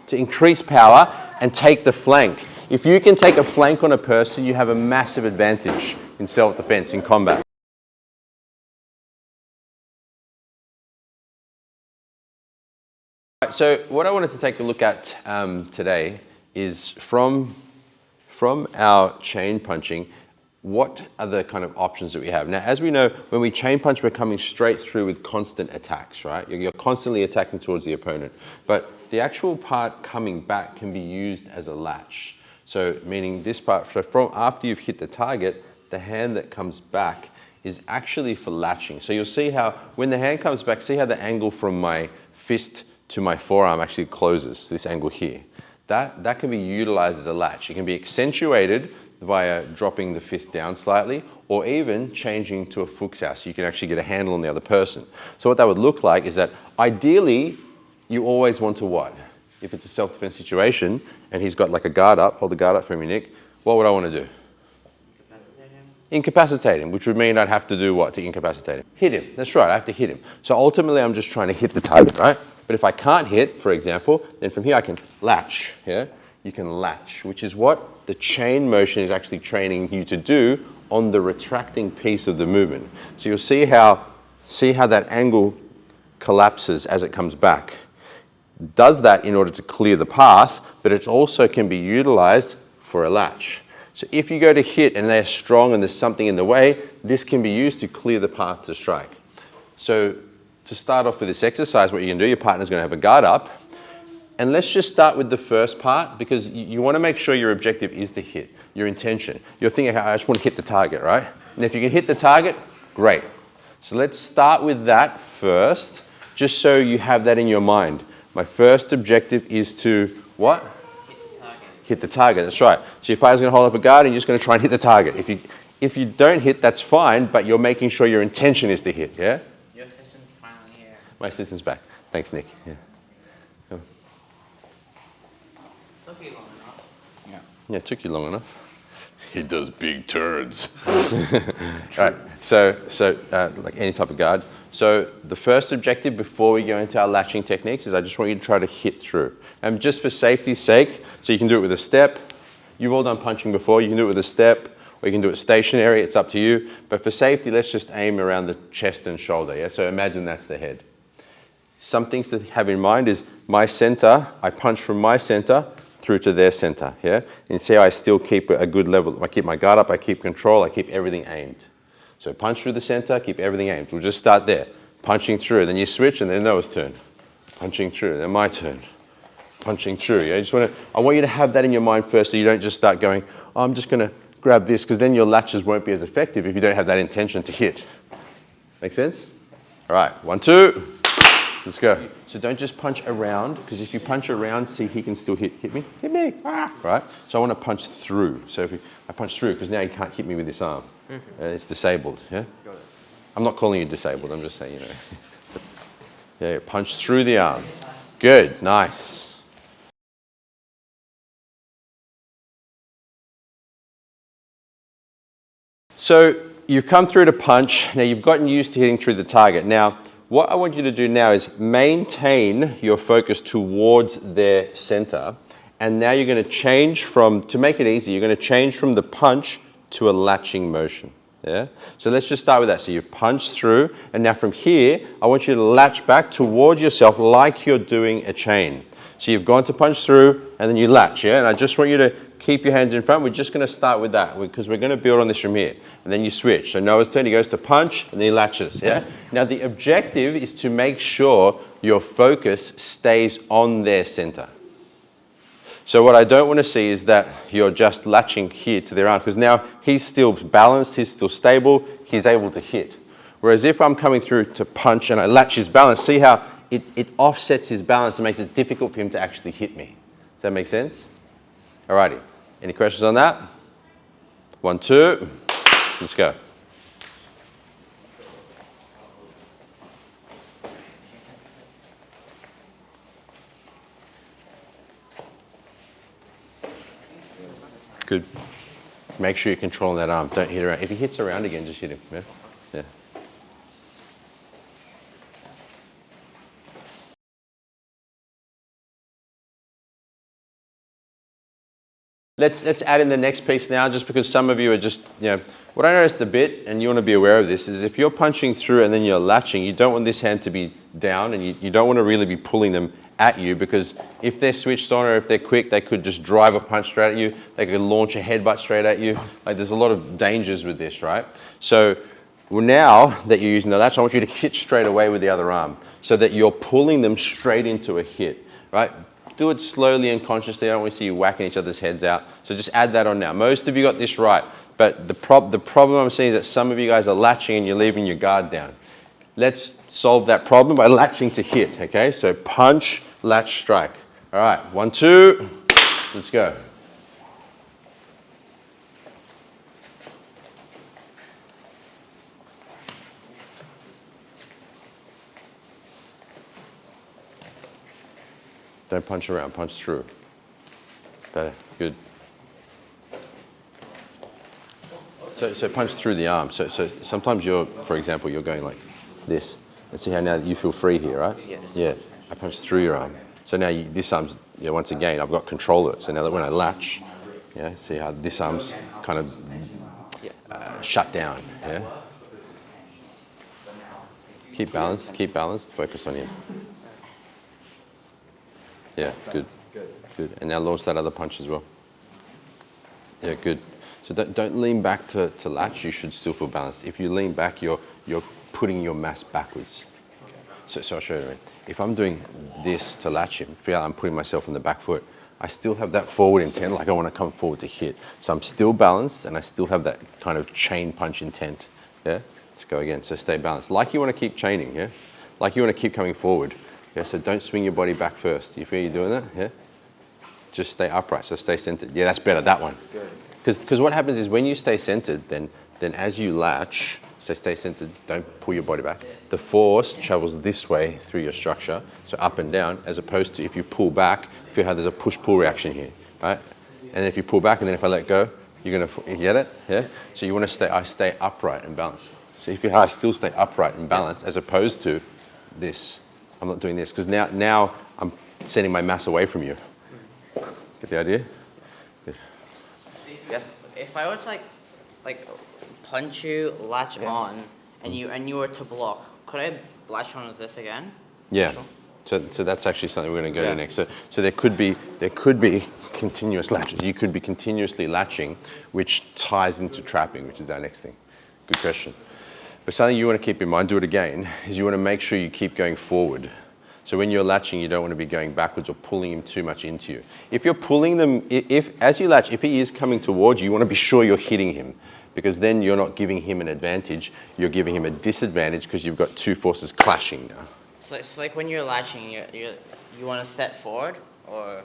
to increase power and take the flank. If you can take a flank on a person, you have a massive advantage in self-defense, in combat. So what I wanted to take a look at today is from our chain punching, what are the kind of options that we have? Now, as we know, when we chain punch, we're coming straight through with constant attacks, right? You're constantly attacking towards the opponent. But the actual part coming back can be used as a latch. So meaning this part, so from after you've hit the target, the hand that comes back is actually for latching. So you'll see how when the hand comes back, see how the angle from my fist to my forearm actually closes, this angle here. That can be utilized as a latch. It can be accentuated via dropping the fist down slightly, or even changing to a fuchsau, so you can actually get a handle on the other person. So what that would look like is that ideally, you always want to what? If it's a self-defense situation, and he's got like a guard up, hold the guard up for me, Nick, what would I want to do? Incapacitate him, which would mean I'd have to do what to incapacitate him? Hit him, that's right, I have to hit him. So ultimately, I'm just trying to hit the target, right? But if I can't hit, for example, then from here I can latch, yeah? You can latch, which is what the chain motion is actually training you to do on the retracting piece of the movement. So you'll see how that angle collapses as it comes back. It does that in order to clear the path, but it also can be utilized for a latch. So if you go to hit and they're strong and there's something in the way, this can be used to clear the path to strike. So to start off with this exercise, what you can do, your partner's going to have a guard up. And let's just start with the first part, because you want to make sure your objective is to hit, your intention. You're thinking, I just want to hit the target, right? And if you can hit the target, great. So let's start with that first, just so you have that in your mind. My first objective is to what? Hit the target. Hit the target, that's right. So your partner's going to hold up a guard and you're just going to try and hit the target. If you don't hit, that's fine, but you're making sure your intention is to hit, yeah? Your assistant's finally here. My assistant's back. Thanks, Nick. Yeah. Took you long enough. Yeah, it took you long enough. He does big turns. All right, so like any type of guard. So the first objective before we go into our latching techniques is I just want you to try to hit through. And just for safety's sake, so you can do it with a step. You've all done punching before. You can do it with a step, or you can do it stationary. It's up to you. But for safety, let's just aim around the chest and shoulder. Yeah. So imagine that's the head. Some things to have in mind is my center. I punch from my center through to their center, yeah? And see how I still keep a good level. I keep my guard up, I keep control, I keep everything aimed. So punch through the center, keep everything aimed. We'll just start there. Punching through, then you switch and then Noah's turn. Punching through, then my turn. Punching through, yeah? I want you to have that in your mind first so you don't just start going, oh, I'm just gonna grab this, because then your latches won't be as effective if you don't have that intention to hit. Make sense? All right, 1, 2. Let's go. So don't just punch around, because if you punch around, see, he can still hit me, ah, right? So I want to punch through. So if I punch through, because now he can't hit me with this arm. It's disabled, yeah? Got it. I'm not calling you disabled, I'm just saying, you know. Yeah, punch through the arm. Good, nice. So you've come through to punch. Now you've gotten used to hitting through the target. Now, what I want you to do now is maintain your focus towards their center. And now you're going to change from, to make it easy, you're going to change from the punch to a latching motion. Yeah? So let's just start with that. So you punch through, and now from here, I want you to latch back towards yourself like you're doing a chain. So you've gone to punch through, and then you latch, yeah? And I just want you to keep your hands in front. We're just going to start with that, because we're going to build on this from here. And then you switch. So Noah's turn, he goes to punch, and then he latches, yeah? Now the objective is to make sure your focus stays on their center. So what I don't want to see is that you're just latching here to their arm, because now he's still balanced, he's still stable, he's able to hit. Whereas if I'm coming through to punch and I latch his balance, see how it offsets his balance and makes it difficult for him to actually hit me. Does that make sense? Alrighty, any questions on that? 1, 2, let's go. Good. Make sure you're controlling that arm. Don't hit around. If he hits around again, just hit him. Yeah? Yeah. Let's add in the next piece now, just because some of you are just, what I noticed a bit, and you want to be aware of this, is if you're punching through and then you're latching, you don't want this hand to be down, and you don't want to really be pulling them at you, because if they're switched on or if they're quick, they could just drive a punch straight at you. They could launch a headbutt straight at you. Like, there's a lot of dangers with this, right? So now that you're using the latch, I want you to hit straight away with the other arm so that you're pulling them straight into a hit, right? Do it slowly and consciously. I don't want to see you whacking each other's heads out. So just add that on now. Most of you got this right, but the problem I'm seeing is that some of you guys are latching and you're leaving your guard down. Let's solve that problem by latching to hit, okay? So punch, latch, strike. All right, 1, 2, let's go. Don't punch around, punch through. Better, good. So punch through the arm. So sometimes for example, you're going like this. And see how now you feel free here, right? Yes. Yeah, I punch through your arm. So now this arm's, once again, I've got control of it. So now that when I latch, see how this arm's kind of shut down, yeah? Keep balanced, focus on him. Yeah, good. And now launch that other punch as well. Yeah, good. So don't lean back to latch. You should still feel balanced. If you lean back, you're putting your mass backwards. So I'll show you what I mean. If I'm doing this to latch him, feel I'm putting myself on the back foot, I still have that forward intent, like I want to come forward to hit. So I'm still balanced and I still have that kind of chain punch intent. Yeah? Let's go again. So stay balanced. Like you want to keep chaining, yeah? Like you want to keep coming forward. Yeah, so don't swing your body back first. You feel you're doing that? Yeah? Just stay upright, so stay centered. Yeah, that's better, that one. Because what happens is when you stay centered, then as you latch, so stay centered, don't pull your body back. The force travels this way through your structure, so up and down, as opposed to if you pull back, feel how there's a push-pull reaction here, right? And then if you pull back, and then if I let go, you're gonna, you get it? Yeah? So you wanna I stay upright and balanced. So if you I still stay upright and balanced, as opposed to this. I'm not doing this, because now I'm sending my mass away from you. Get the idea? Good. If I were to like punch you, latch on, and you were to block, could I latch on with this again? Yeah. So that's actually something we're going to go to next. So there could be continuous latches. You could be continuously latching, which ties into trapping, which is our next thing. Good question. But something you want to keep in mind, do it again, is you want to make sure you keep going forward. So when you're latching, you don't want to be going backwards or pulling him too much into you. If you're pulling them, as you latch, if he is coming towards you, you want to be sure you're hitting him, because then you're not giving him an advantage, you're giving him a disadvantage because you've got two forces clashing now. So it's like when you're latching, you want to step forward, or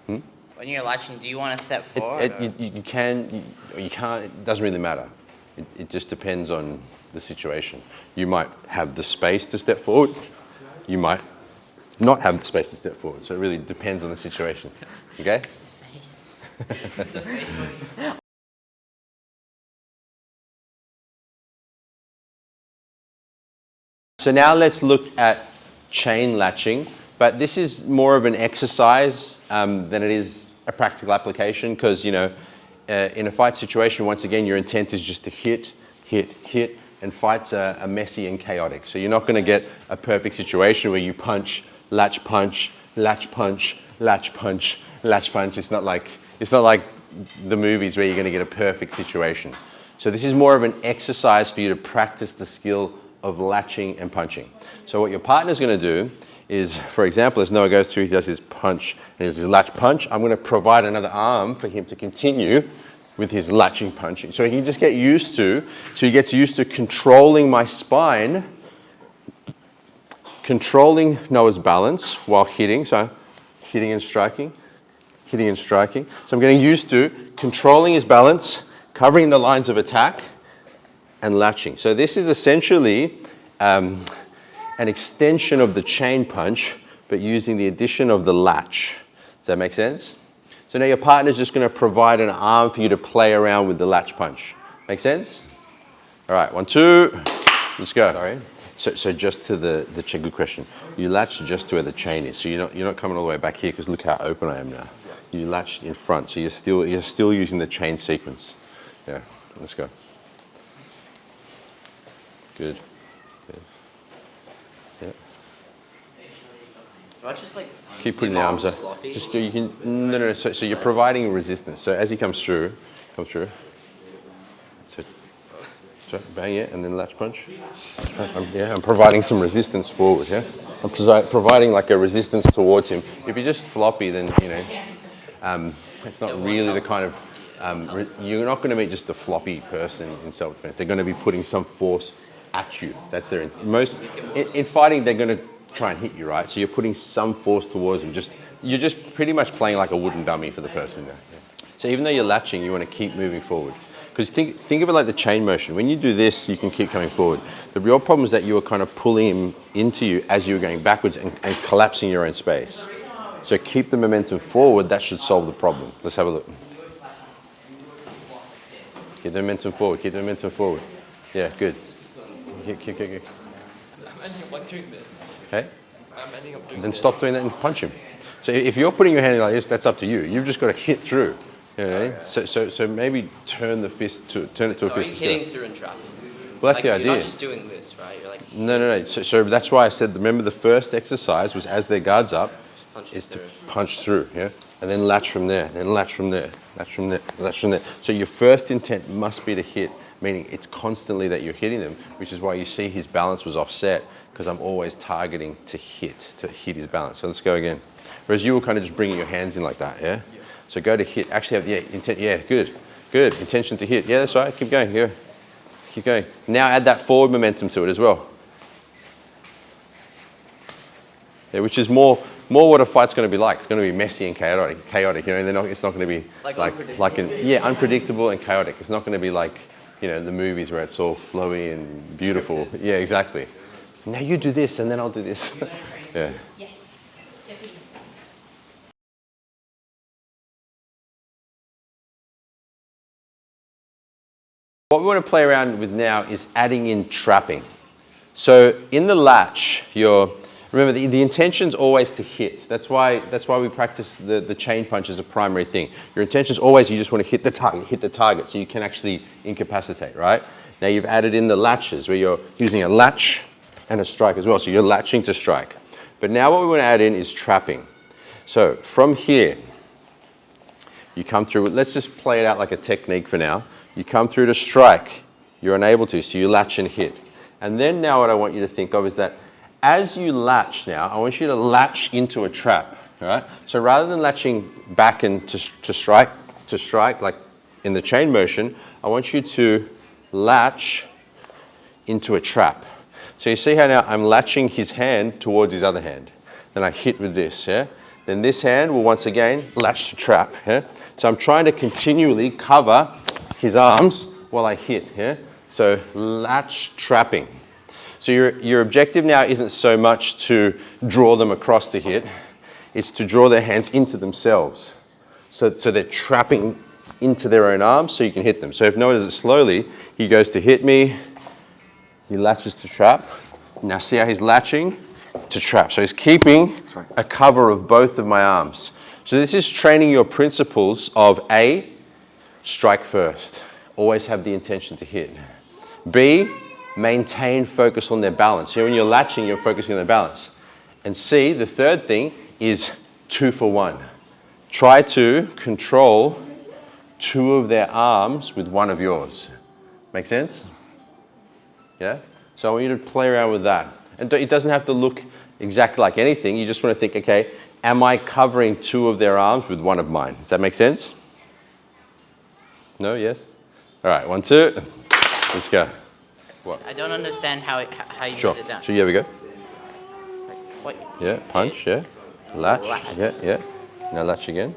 when you're latching, do you want to step forward? You can't, it doesn't really matter. It just depends on the situation. You might have the space to step forward, you might not have the space to step forward, so it really depends on the situation, okay? So now let's look at chain latching, but this is more of an exercise than it is a practical application, because in a fight situation, once again, your intent is just to hit, and fights are messy and chaotic. So you're not going to get a perfect situation where you punch, latch punch, latch punch, latch punch, latch punch. It's not like the movies where you're going to get a perfect situation. So this is more of an exercise for you to practice the skill of latching and punching. So what your partner's going to do is, for example, as Noah goes through, he does his punch and his latch punch. I'm going to provide another arm for him to continue with his latching punching. So he can just get used to, he gets used to controlling my spine, controlling Noah's balance while hitting. So hitting and striking, hitting and striking. So I'm getting used to controlling his balance, covering the lines of attack, and latching. So this is essentially an extension of the chain punch, but using the addition of the latch. Does that make sense? So now your partner's just going to provide an arm for you to play around with the latch punch. Make sense? All right, 1, 2, let's go. Sorry. So just to the good question. You latch just to where the chain is. So you're not coming all the way back here, because look how open I am now. you latch in front. So you're still using the chain sequence. Yeah, let's go. Good. Good. Yeah. Do I just like Keep putting the arms up. floppy? Just you can no. So you're providing resistance. So as he comes through. So bang it and then latch punch. I'm providing some resistance forward. Yeah, I'm providing like a resistance towards him. If you're just floppy, then it's not really the kind of. You're not going to meet just a floppy person in self-defense. They're going to be putting some force at you. That's their in fighting. They're going to try and hit you, right? So you're putting some force towards them. You're just pretty much playing like a wooden dummy for the person there. Yeah. So even though you're latching, you want to keep moving forward. Because think of it like the chain motion. When you do this, you can keep coming forward. The real problem is that you were kind of pulling him into you as you were going backwards and collapsing your own space. So keep the momentum forward. That should solve the problem. Let's have a look. Keep the momentum forward. Keep the momentum forward. Yeah, good. Keep. I'm ending up doing this. Okay? I'm ending up doing Then this. stop doing that and punch him. So if you're putting your hand in like this, that's up to you. You've just got to hit through. You know what I mean? So maybe turn it to a fist. So are you instead. hitting through and trapping? Well, that's the You're idea. not just doing this, right? You're like No. So that's why I said, remember the first exercise was as their guard's up, punching is to through. punch through, yeah? And then latch from there, then latch from there, latch from there, latch from there. So your first intent must be to hit, meaning it's constantly that you're hitting them, which is why you see his balance was offset, because I'm always targeting to hit his balance. So let's go again. Whereas you were kind of just bringing your hands in like that, yeah? So go to hit, actually have, intent, good, intention to hit. Yeah, that's right, keep going, go. Keep going. Now add that forward momentum to it as well. Yeah, which is more what a fight's going to be like. It's going to be messy and chaotic. You know, it's not going to be unpredictable and chaotic. It's not going to be like, the movies where it's all flowy and beautiful. Scripted. Yeah, exactly. Now you do this and then I'll do this. Yeah. Yes, definitely. What we want to play around with now is adding in trapping. So in the latch, remember the intention's always to hit. That's why we practice the chain punch as a primary thing. Your intention's always you just want to hit the target so you can actually incapacitate, right? Now you've added in the latches where you're using a latch and a strike as well. So you're latching to strike. But now what we want to add in is trapping. So from here, you come through, let's just play it out like a technique for now. You come through to strike, you're unable to, so you latch and hit. And then now what I want you to think of is that as you latch now, I want you to latch into a trap, all right? So rather than latching back and to strike like in the chain motion, I want you to latch into a trap. So you see how now I'm latching his hand towards his other hand. Then I hit with this, yeah? Then this hand will once again latch to trap, yeah? So I'm trying to continually cover his arms while I hit, yeah? So latch trapping. So your objective now isn't so much to draw them across to hit, it's to draw their hands into themselves. So they're trapping into their own arms so you can hit them. So if Noah does it slowly, he goes to hit me, he latches to trap. Now see how he's latching to trap. So he's keeping a cover of both of my arms. So this is training your principles of A, strike first. Always have the intention to hit. B, maintain focus on their balance. When you're latching, you're focusing on their balance. And C, the third thing, is 2 for 1. Try to control 2 of their arms with 1 of yours. Make sense? Yeah? So I want you to play around with that. And it doesn't have to look exactly like anything. You just want to think, okay, am I covering 2 of their arms with 1 of mine? Does that make sense? No? Yes? All right, 1, 2. Let's go. What? I don't understand how you Sure. put it down. So here we go. What? Yeah, punch, yeah. Latch, Latch. yeah. Now latch again.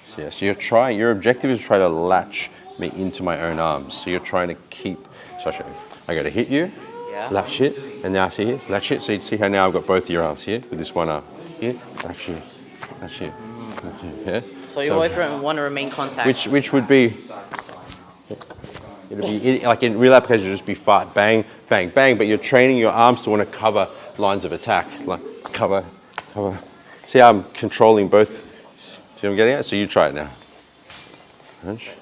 So, yeah, so your objective is to try to latch me into my own arms. So you're trying to keep, so I'll show you. I got to hit you, Yeah. latch hit, and now see here, latch hit. So you see how now I've got both of your arms here with this one arm. Here, latch here, latch here, latch here, yeah. So you always want to remain contact. Which would be, it'll be like in real application, it'll just be fight, bang, bang, bang. But you're training your arms to want to cover lines of attack, like cover. See how I'm controlling both. See what I'm getting at? So you try it now. Punch,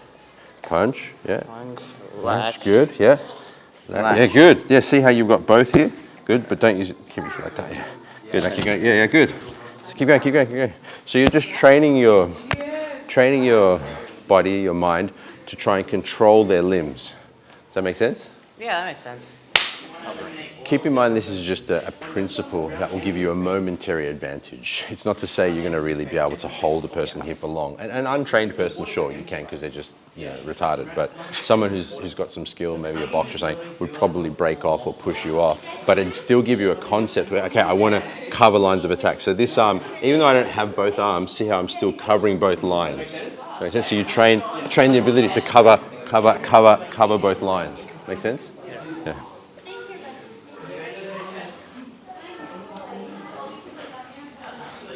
punch, yeah. Punch, Latch, latch. good, yeah. Latch. Yeah, good. Yeah, see how you've got both here? Good, but don't use it, keep it like that, yeah. Good, now keep going, yeah, good. So keep going, keep going, keep going. So you're just training your body, your mind, to try and control their limbs. Does that make sense? Yeah, that makes sense. Keep in mind this is just a principle that will give you a momentary advantage. It's not to say you're going to really be able to hold a person here for long. An untrained person, sure, you can because they're just retarded. But someone who's got some skill, maybe a boxer or something, would probably break off or push you off. But it'd still give you a concept where, okay, I want to cover lines of attack. So this arm, even though I don't have both arms, see how I'm still covering both lines. Makes sense? So you train the ability to cover both lines. Make sense? Yeah.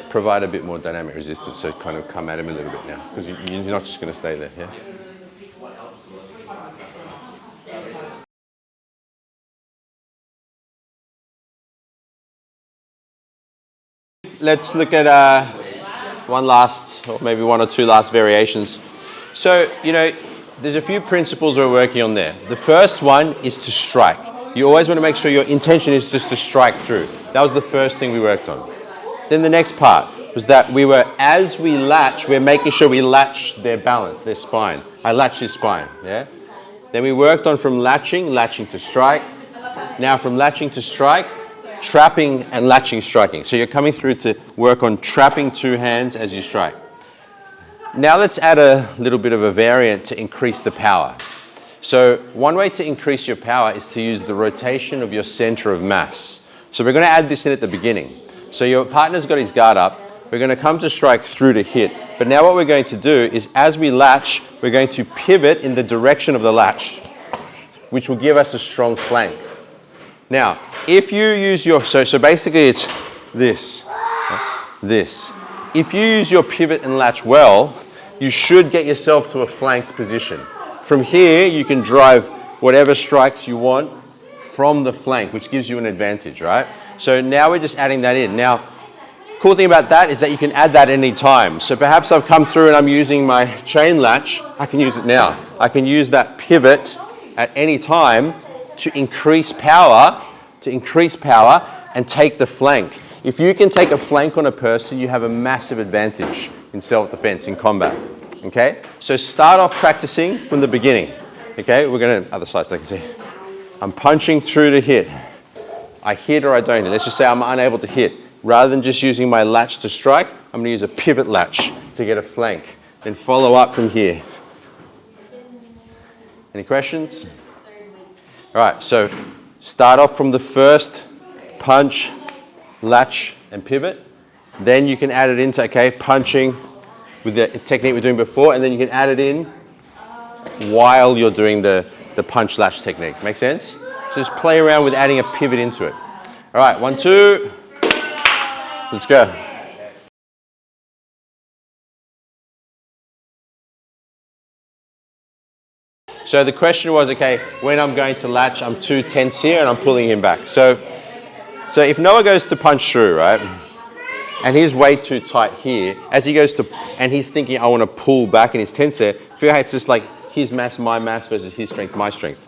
Provide a bit more dynamic resistance, so kind of come at him a little bit now, because you're not just going to stay there, yeah? Let's look at one last, or maybe one or two last variations. So, there's a few principles we're working on there. The first one is to strike. You always want to make sure your intention is just to strike through. That was the first thing we worked on. Then the next part was that as we latch, we're making sure we latch their balance, their spine. I latch his spine, yeah? Then we worked on from latching to strike. Now from latching to strike, trapping and latching, striking. So you're coming through to work on trapping two hands as you strike. Now let's add a little bit of a variant to increase the power. So one way to increase your power is to use the rotation of your center of mass. So we're going to add this in at the beginning. So your partner's got his guard up. We're going to come to strike through to hit. But now what we're going to do is as we latch, we're going to pivot in the direction of the latch, which will give us a strong flank. Now, if you use your, so basically it's this. If you use your pivot and latch well, you should get yourself to a flanked position. From here, you can drive whatever strikes you want from the flank, which gives you an advantage, right? So now we're just adding that in. Now, cool thing about that is that you can add that any time. So perhaps I've come through and I'm using my chain latch. I can use it now. I can use that pivot at any time to increase power and take the flank. If you can take a flank on a person, you have a massive advantage in self-defense, in combat. Okay? So start off practicing from the beginning. Okay? We're going to, other side so I can see. I'm punching through to hit. I hit or I don't hit. Let's just say I'm unable to hit. Rather than just using my latch to strike, I'm going to use a pivot latch to get a flank. Then follow up from here. Any questions? All right, so start off from the first punch, latch, and pivot. Then you can add it into, okay, punching with the technique we're doing before, and then you can add it in while you're doing the punch latch technique. Make sense? So just play around with adding a pivot into it. All right, 1, 2. Let's go. So the question was, okay, when I'm going to latch, I'm too tense here and I'm pulling him back. So if Noah goes to punch through, right, and he's way too tight here, as he goes to, and he's thinking, I want to pull back and he's tense there, feel how it's just like his mass, my mass versus his strength, my strength.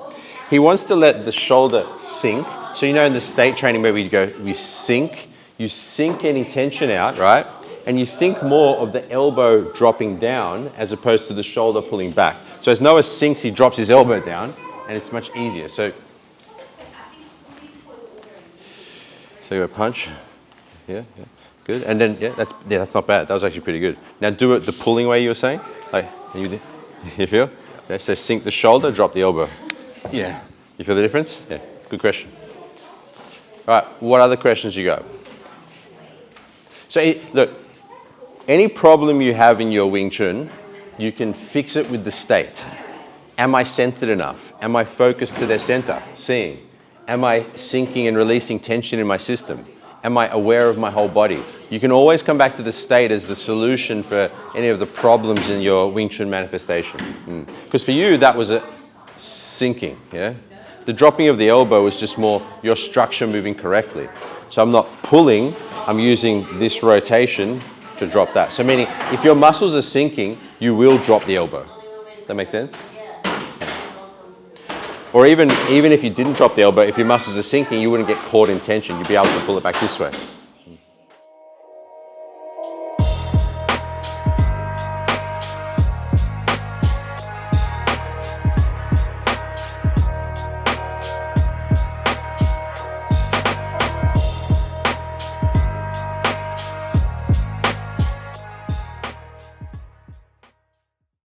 He wants to let the shoulder sink. So in the state training where we sink, you sink any tension out, right? And you think more of the elbow dropping down as opposed to the shoulder pulling back. So as Noah sinks, he drops his elbow down and it's much easier. So you go punch, yeah, good. And then, that's not bad. That was actually pretty good. Now do it the pulling way you were saying. Like, you feel? Yeah, so sink the shoulder, drop the elbow. Yeah. You feel the difference? Yeah, good question. All right, what other questions you got? So look, any problem you have in your Wing Chun, you can fix it with the state. Am I centered enough? Am I focused to their center? Seeing. Am I sinking and releasing tension in my system? Am I aware of my whole body? You can always come back to the state as the solution for any of the problems in your Wing Chun manifestation. Because for you, that was a sinking, yeah? The dropping of the elbow was just more your structure moving correctly. So I'm not pulling, I'm using this rotation to drop that. So meaning, if your muscles are sinking, you will drop the elbow. That make sense? Or even if you didn't drop the elbow, if your muscles are sinking, you wouldn't get caught in tension. You'd be able to pull it back this way.